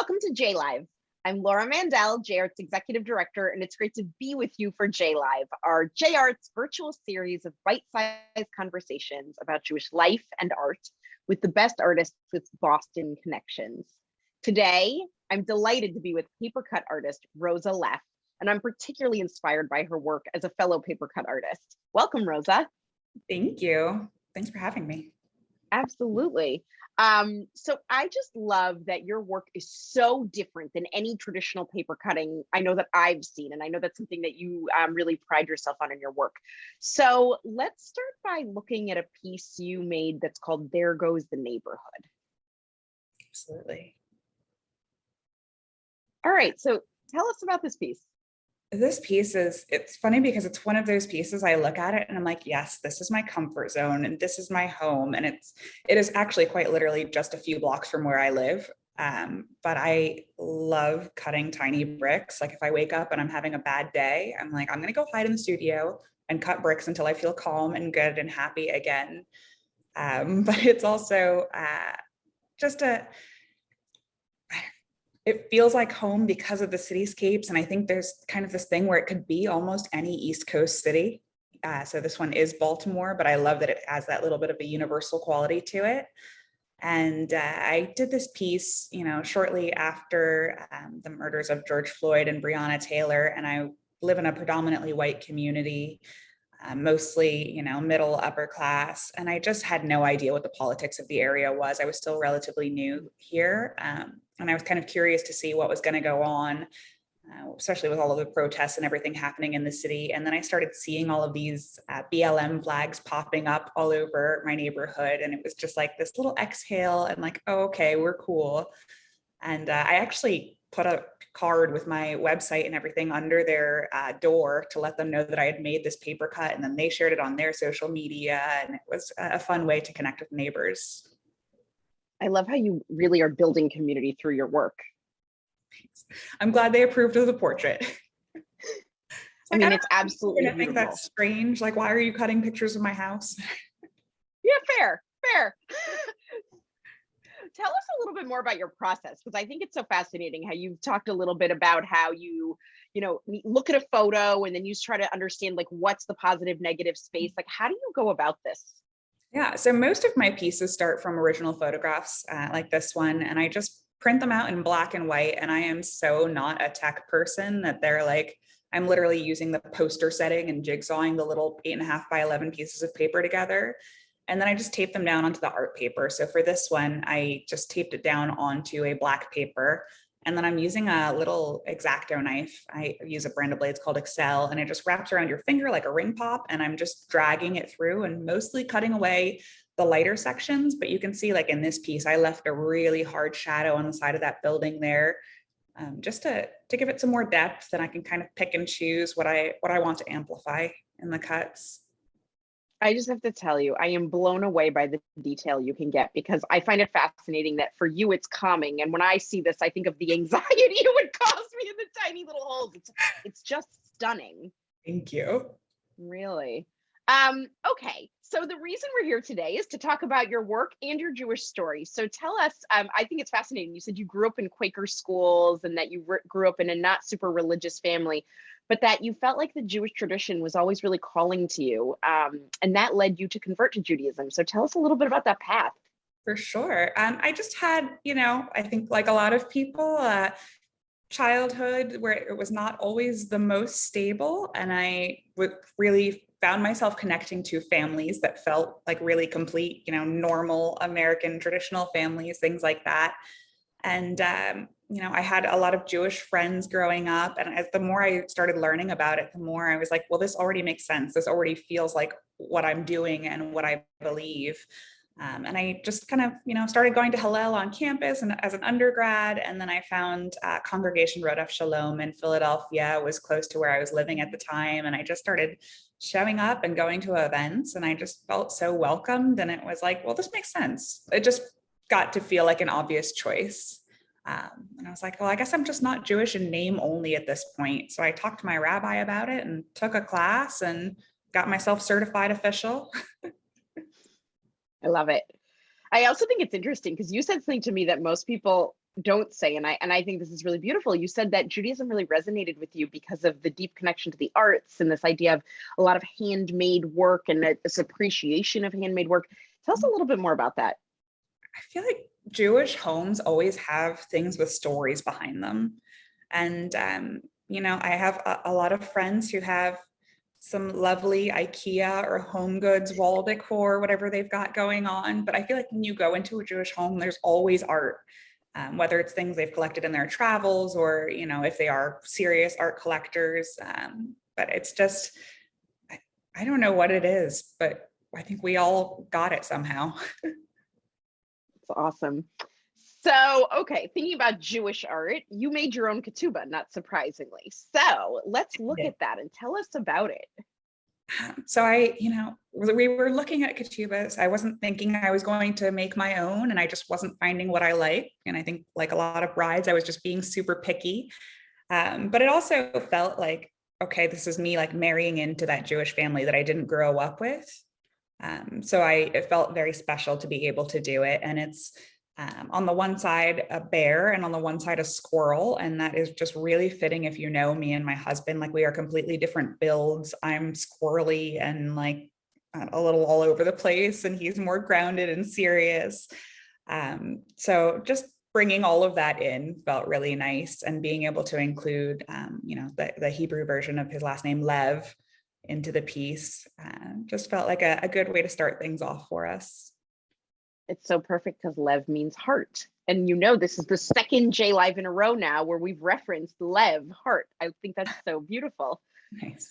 Welcome to JLive. I'm Laura Mandel, JArts Executive Director, and it's great to be with you for JLive, our JArts virtual series of bite-sized conversations about Jewish life and art with the best artists with Boston connections. Today, I'm delighted to be with papercut artist Rosa Leff, and I'm particularly inspired by her work as a fellow papercut artist. Welcome, Rosa. Thank you. Thanks for having me. Absolutely. So I just love that your work is so different than any traditional paper cutting I know that I've seen, and I know that's something that you really pride yourself on in your work. So let's start by looking at a piece you made that's called There Goes the Neighborhood. Absolutely. All right, so tell us about this piece. This piece it's funny because it's one of those pieces I look at it and I'm like, yes, this is my comfort zone and this is my home. And it is actually quite literally just a few blocks from where I live. But I love cutting tiny bricks. Like if I wake up and I'm having a bad day, I'm like, I'm going to go hide in the studio and cut bricks until I feel calm and good and happy again. But it's also it feels like home because of the cityscapes. And I think there's kind of this thing where it could be almost any East Coast city. So this one is Baltimore, but I love that it has that little bit of a universal quality to it. And I did this piece, shortly after the murders of George Floyd and Breonna Taylor. And I live in a predominantly white community, mostly, middle, upper class. And I just had no idea what the politics of the area was. I was still relatively new here. And I was kind of curious to see what was going to go on, especially with all of the protests and everything happening in the city. And then I started seeing all of these BLM flags popping up all over my neighborhood. And it was just like this little exhale and like, oh, okay, we're cool. And I actually put a card with my website and everything under their door to let them know that I had made this paper cut. And then they shared it on their social media. And it was a fun way to connect with neighbors. I love how you really are building community through your work. I'm glad they approved of the portrait. I mean, it's absolutely I think that's strange. Like, why are you cutting pictures of my house? Yeah, fair. Tell us a little bit more about your process, because I think it's so fascinating how you've talked a little bit about how you look at a photo and then you try to understand like what's the positive, negative space. Like, how do you go about this? Yeah, so most of my pieces start from original photographs like this one, and I just print them out in black and white. And I am so not a tech person that they're like, I'm literally using the poster setting and jigsawing the little 8.5 by 11 pieces of paper together. And then I just tape them down onto the art paper. So for this one, I just taped it down onto a black paper. And then I'm using a little X-Acto knife. I use a brand of blades called Excel, and it just wraps around your finger like a ring pop. And I'm just dragging it through and mostly cutting away the lighter sections. But you can see like in this piece, I left a really hard shadow on the side of that building there, just to give it some more depth. And I can kind of pick and choose what I want to amplify in the cuts. I just have to tell you, I am blown away by the detail you can get, because I find it fascinating that for you, it's calming. And when I see this, I think of the anxiety it would cause me in the tiny little holes. It's just stunning. Thank you. Really. Okay. So the reason we're here today is to talk about your work and your Jewish story. So tell us, I think it's fascinating. You said you grew up in Quaker schools and that you grew up in a not super religious family, but that you felt like the Jewish tradition was always really calling to you. And that led you to convert to Judaism. So tell us a little bit about that path. For sure. I just had, I think like a lot of people, childhood where it was not always the most stable. And I really found myself connecting to families that felt like really complete, normal American traditional families, things like that. And, I had a lot of Jewish friends growing up. And the more I started learning about it, the more I was like, well, this already makes sense. This already feels like what I'm doing and what I believe. And I just kind of, started going to Hillel on campus and as an undergrad. And then I found Congregation Rodef Shalom in Philadelphia. It was close to where I was living at the time. And I just started showing up and going to events. And I just felt so welcomed. And it was like, well, this makes sense. It just got to feel like an obvious choice. And I was like, well, I guess I'm just not Jewish in name only at this point. So I talked to my rabbi about it and took a class and got myself certified official. I love it. I also think it's interesting because you said something to me that most people don't say. And I think this is really beautiful. You said that Judaism really resonated with you because of the deep connection to the arts and this idea of a lot of handmade work and this appreciation of handmade work. Tell us a little bit more about that. I feel like Jewish homes always have things with stories behind them. And, I have a lot of friends who have some lovely IKEA or home goods, wall decor, whatever they've got going on. But I feel like when you go into a Jewish home, there's always art, whether it's things they've collected in their travels or, if they are serious art collectors. But it's just, I don't know what it is, but I think we all got it somehow. It's awesome. So, okay, thinking about Jewish art, you made your own ketubah, not surprisingly. So let's look at that and tell us about it. So we were looking at ketubahs. I wasn't thinking I was going to make my own, and I just wasn't finding what I like. And I think, like a lot of brides, I was just being super picky. But it also felt like, okay, this is me like marrying into that Jewish family that I didn't grow up with. So it felt very special to be able to do it. And it's on the one side a bear and on the one side a squirrel, and that is just really fitting. If you know me and my husband, like we are completely different builds. I'm squirrely and like a little all over the place, and he's more grounded and serious. So just bringing all of that in felt really nice, and being able to include the Hebrew version of his last name, Lev, into the piece just felt like a good way to start things off for us. It's so perfect because Lev means heart. And this is the second JLive in a row now where we've referenced Lev, heart. I think that's so beautiful. Nice.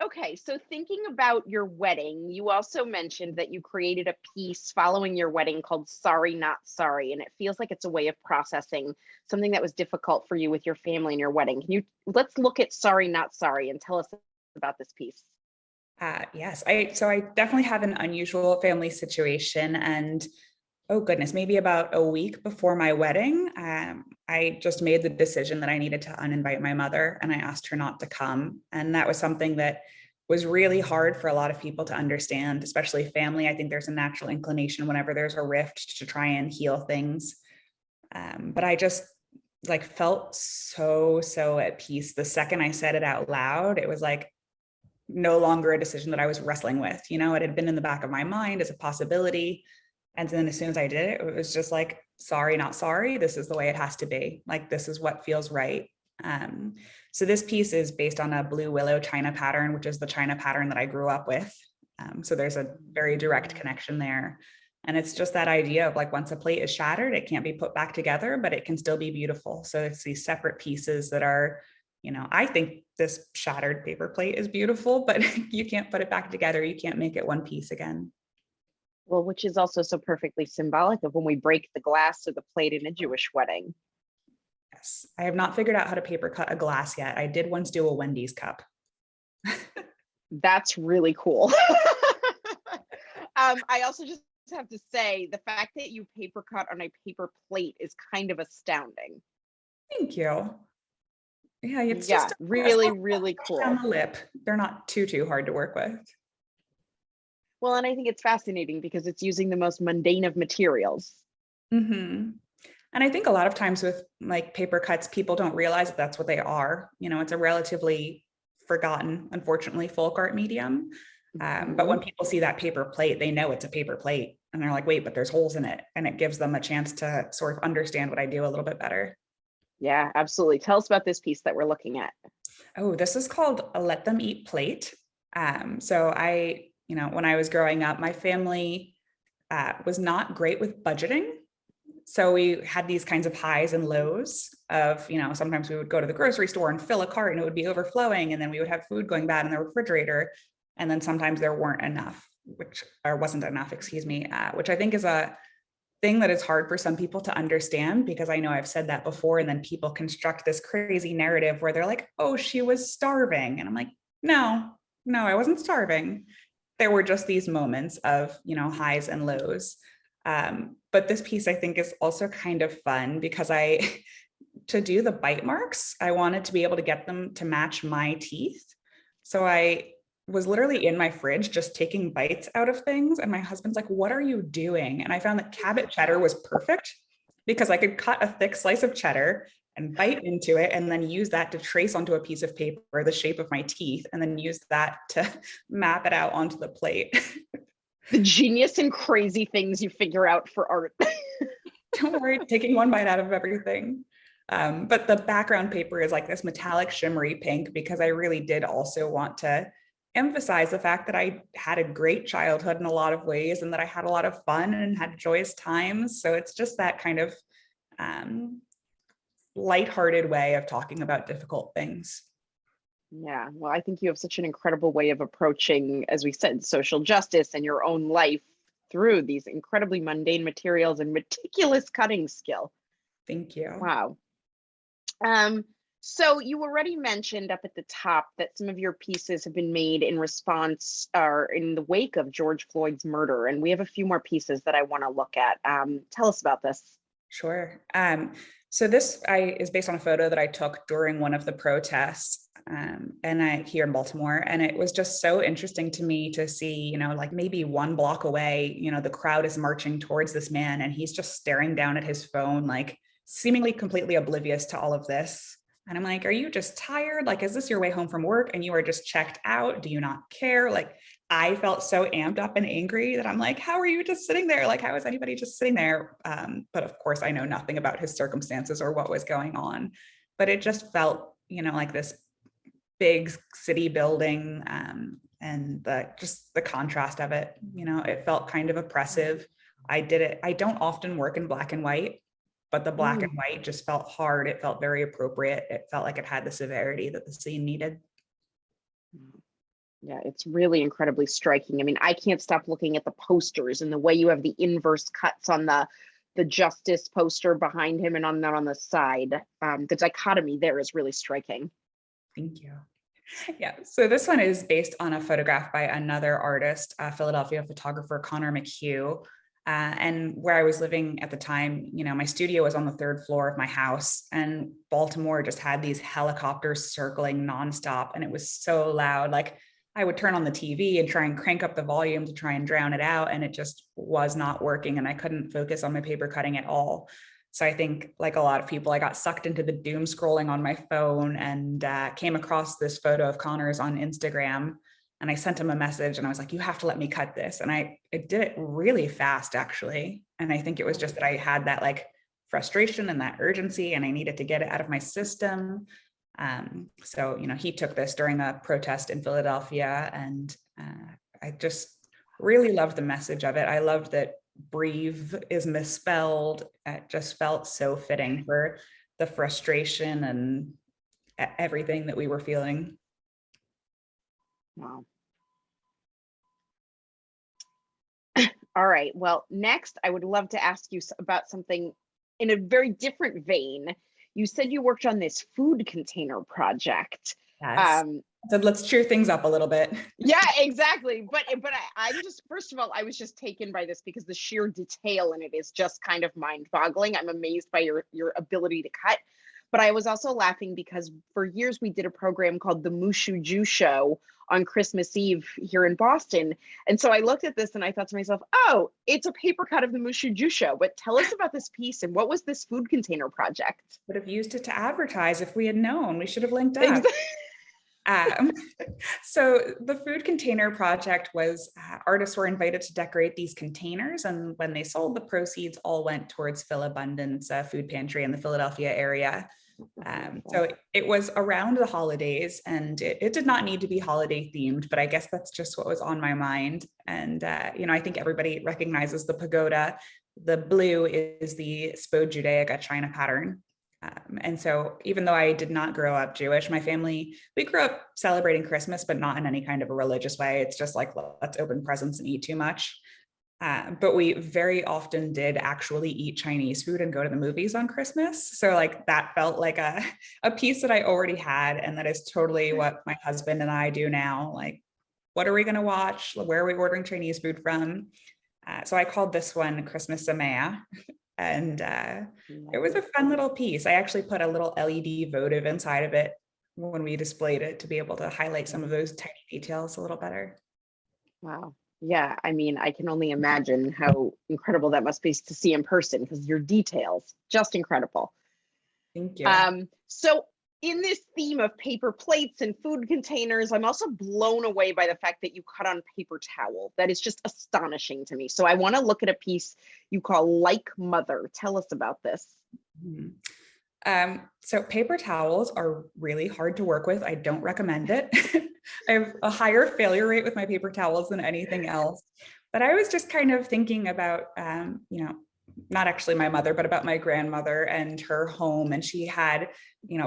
Okay, so thinking about your wedding, you also mentioned that you created a piece following your wedding called Sorry Not Sorry, and it feels like it's a way of processing something that was difficult for you with your family and your wedding. Let's look at Sorry Not Sorry and tell us about this piece. Yes, I definitely have an unusual family situation, and oh goodness, maybe about a week before my wedding, I just made the decision that I needed to uninvite my mother, and I asked her not to come. And that was something that was really hard for a lot of people to understand, especially family. I think there's a natural inclination whenever there's a rift to try and heal things. But I just felt so at peace the second I said it out loud. It was like no longer a decision that I was wrestling with. It had been in the back of my mind as a possibility. And then as soon as I did it, it was just like, sorry, not sorry. This is the way it has to be. Like, this is what feels right. So this piece is based on a blue willow China pattern, which is the China pattern that I grew up with. So there's a very direct connection there. And it's just that idea of like, once a plate is shattered, it can't be put back together, but it can still be beautiful. So it's these separate pieces that are, I think this shattered paper plate is beautiful, but you can't put it back together. You can't make it one piece again. Well, which is also so perfectly symbolic of when we break the glass of the plate in a Jewish wedding. Yes, I have not figured out how to paper cut a glass yet. I did once do a Wendy's cup. That's really cool. I also just have to say the fact that you paper cut on a paper plate is kind of astounding. Thank you. Yeah, it's just really cool. On the lip. They're not too hard to work with. Well, and I think it's fascinating because it's using the most mundane of materials. Mm-hmm. And I think a lot of times with like paper cuts, people don't realize that that's what they are. It's a relatively forgotten, unfortunately, folk art medium. But when people see that paper plate, they know it's a paper plate, and they're like, wait, but there's holes in it. And it gives them a chance to sort of understand what I do a little bit better. Yeah, absolutely. Tell us about this piece that we're looking at. Oh, this is called a Let Them Eat plate. So when I was growing up, my family was not great with budgeting. So we had these kinds of highs and lows of, sometimes we would go to the grocery store and fill a cart and it would be overflowing. And then we would have food going bad in the refrigerator. And then sometimes there wasn't enough, which I think is a thing that is hard for some people to understand, because I know I've said that before, and then people construct this crazy narrative where they're like, oh, she was starving. And I'm like, no, I wasn't starving. There were just these moments of, highs and lows. But this piece I think is also kind of fun because to do the bite marks, I wanted to be able to get them to match my teeth. So I was literally in my fridge just taking bites out of things. And my husband's like, what are you doing? And I found that Cabot cheddar was perfect because I could cut a thick slice of cheddar and bite into it and then use that to trace onto a piece of paper the shape of my teeth and then use that to map it out onto the plate. The genius and crazy things you figure out for art. Don't worry, taking one bite out of everything. But the background paper is like this metallic shimmery pink because I really did also want to emphasize the fact that I had a great childhood in a lot of ways and that I had a lot of fun and had joyous times. So it's just that kind of lighthearted way of talking about difficult things. Yeah, well, I think you have such an incredible way of approaching, as we said, social justice and your own life through these incredibly mundane materials and meticulous cutting skill. Thank you. Wow. So you already mentioned up at the top that some of your pieces have been made in response or in the wake of George Floyd's murder, and we have a few more pieces that I want to look at. Tell us about this. Sure. So this is based on a photo that I took during one of the protests here in Baltimore. And it was just so interesting to me to see, like maybe 1 block away, the crowd is marching towards this man and he's just staring down at his phone, like seemingly completely oblivious to all of this. And I'm like, are you just tired? Like, is this your way home from work and you are just checked out? Do you not care? Like, I felt so amped up and angry that I'm like, how are you just sitting there? Like, how is anybody just sitting there? But of course, I know nothing about his circumstances or what was going on. But it just felt, like this big city building and the contrast of it, it felt kind of oppressive. I don't often work in black and white, but the black and white just felt hard. It felt very appropriate. It felt like it had the severity that the scene needed. Yeah, it's really incredibly striking. I mean, I can't stop looking at the posters and the way you have the inverse cuts on the justice poster behind him and on the side. The dichotomy there is really striking. Thank you. Yeah, so this one is based on a photograph by another artist, Philadelphia photographer Connor McHugh. And where I was living at the time, my studio was on the 3rd floor of my house, and Baltimore just had these helicopters circling nonstop, and it was so loud. Like, I would turn on the TV and try and crank up the volume to try and drown it out, and it just was not working, and I couldn't focus on my paper cutting at all. So I think, like a lot of people, I got sucked into the doom scrolling on my phone and came across this photo of Connor's on Instagram. And I sent him a message and I was like, you have to let me cut this. And I did it really fast, actually. And I think it was just that I had that like frustration and that urgency and I needed to get it out of my system. So, he took this during a protest in Philadelphia, and I just really loved the message of it. I loved that breathe is misspelled. It just felt so fitting for the frustration and everything that we were feeling. Wow. All right. Well, next, I would love to ask you about something in a very different vein. You said you worked on this food container project. Yes. So let's cheer things up a little bit. Yeah, exactly. But I'm just, first of all, I was just taken by this because the sheer detail in it is just kind of mind-boggling. I'm amazed by your ability to cut. But I was also laughing because for years we did a program called the Mushu Ju Show on Christmas Eve here in Boston. And so I looked at this and I thought to myself, oh, it's a paper cut of the Mushu Ju Show. But tell us about this piece and what was this food container project? Would have used it to advertise if we had known. We should have linked up. So the food container project was artists were invited to decorate these containers, and when they sold, the proceeds all went towards Philabundance food pantry in the Philadelphia area. So it was around the holidays, and it did not need to be holiday themed, but I guess that's just what was on my mind. And I think everybody recognizes the pagoda. The blue is the Spode Judaica China pattern. And so even though I did not grow up Jewish, my family, we grew up celebrating Christmas, but not in any kind of a religious way. It's just like, let's open presents and eat too much. But we very often did actually eat Chinese food and go to the movies on Christmas. So like that felt like a piece that I already had. And that is totally what my husband and I do now. Like, what are we going to watch? Where are we ordering Chinese food from? So I called this one Christmas Samea. And it was a fun little piece. I actually put a little LED votive inside of it when we displayed it to be able to highlight some of those tiny details a little better. Wow. Yeah, I mean, I can only imagine how incredible that must be to see in person because your details, just incredible. Thank you. So in this theme of paper plates and food containers, I'm also blown away by the fact that you cut on paper towel. That is just astonishing to me. So I want to look at a piece you call Like Mother. Tell us about this. Mhm. So paper towels are really hard to work with. I don't recommend it. I have a higher failure rate with my paper towels than anything else. But I was just kind of thinking about, not actually my mother, but about my grandmother and her home. And she had,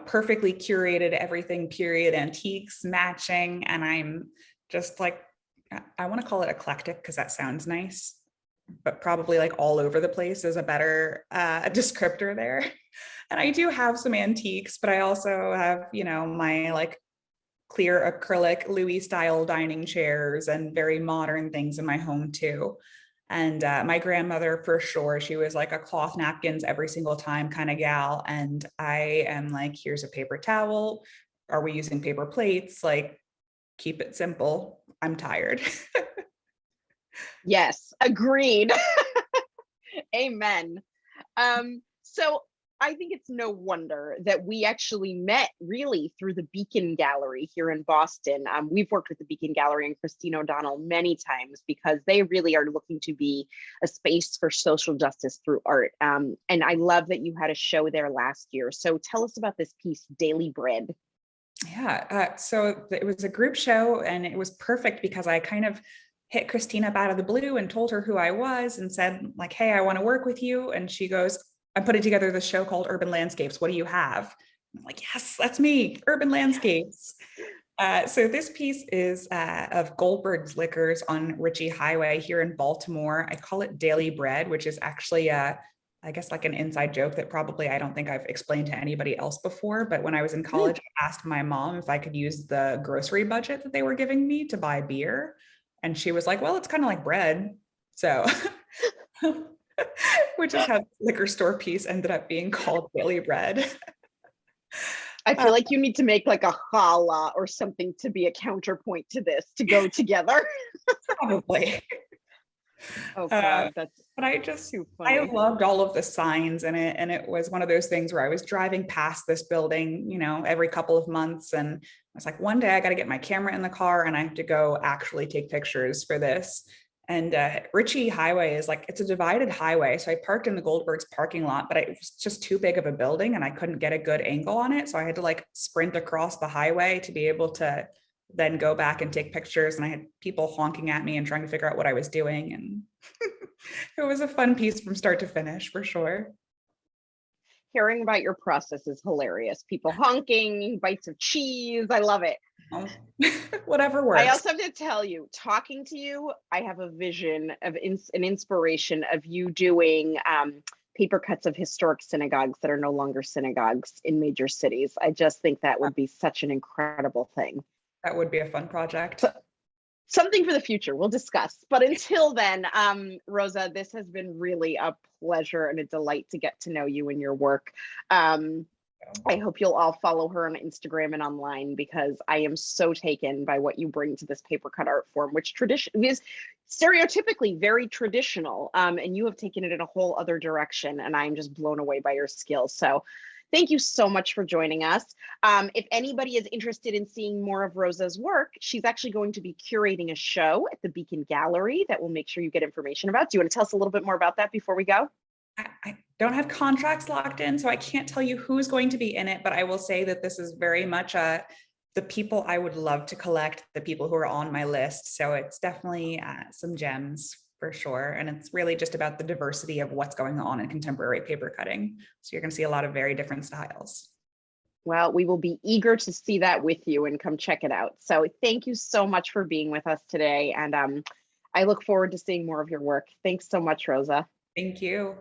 perfectly curated everything, period, antiques, matching. And I'm just like, I want to call it eclectic because that sounds nice, but probably like all over the place is a better descriptor there. And I do have some antiques, but I also have, my like clear acrylic Louis style dining chairs and very modern things in my home too. And my grandmother, for sure, she was like a cloth napkins every single time kind of gal. And I am like, here's a paper towel. Are we using paper plates? Like, keep it simple. I'm tired. Yes, agreed. Amen. So I think it's no wonder that we actually met really through the Beacon Gallery here in Boston. We've worked with the Beacon Gallery and Christine O'Donnell many times because they really are looking to be a space for social justice through art. And I love that you had a show there last year. So tell us about this piece, Daily Bread. Yeah, so it was a group show and it was perfect because I kind of hit Christine up out of the blue and told her who I was and said like, hey, I want to work with you. And she goes, I'm putting together this show called Urban Landscapes. What do you have? I'm like, yes, that's me, Urban Landscapes. So this piece is of Goldberg's Liquors on Ritchie Highway here in Baltimore. I call it Daily Bread, which is actually I guess like an inside joke that probably I don't think I've explained to anybody else before. But when I was in college, I asked my mom if I could use the grocery budget that they were giving me to buy beer. And she was like, well, it's kind of like bread. So, which is how the liquor store piece ended up being called Daily Bread. I feel like you need to make like a challah or something to be a counterpoint to this to go together. Probably. Oh God, that's but I just, too I funny. loved all of the signs in it. And it was one of those things where I was driving past this building, every couple of months. And I was like, one day I got to get my camera in the car and I have to go actually take pictures for this. And Ritchie Highway is like, it's a divided highway. So I parked in the Goldberg's parking lot, but it was just too big of a building and I couldn't get a good angle on it. So I had to like sprint across the highway to be able to then go back and take pictures. And I had people honking at me and trying to figure out what I was doing. And it was a fun piece from start to finish for sure. Hearing about your process is hilarious. People honking, bites of cheese. I love it. Whatever I works. also have to tell you, talking to you, I have a vision of an inspiration of you doing paper cuts of historic synagogues that are no longer synagogues in major cities. I just think that would be such an incredible thing. That would be a fun project. So, something for the future, we'll discuss. But until then, Rosa, this has been really a pleasure and a delight to get to know you and your work. I hope you'll all follow her on Instagram and online because I am so taken by what you bring to this paper cut art form, which tradition is stereotypically very traditional. And you have taken it in a whole other direction. And I'm just blown away by your skills. So thank you so much for joining us. If anybody is interested in seeing more of Rosa's work, she's actually going to be curating a show at the Beacon Gallery that we'll make sure you get information about. Do you want to tell us a little bit more about that before we go? I don't have contracts locked in, so I can't tell you who's going to be in it, but I will say that this is very much the people I would love to collect, the people who are on my list. So it's definitely some gems for sure. And it's really just about the diversity of what's going on in contemporary paper cutting. So you're going to see a lot of very different styles. Well, we will be eager to see that with you and come check it out. So thank you so much for being with us today. And I look forward to seeing more of your work. Thanks so much, Rosa. Thank you.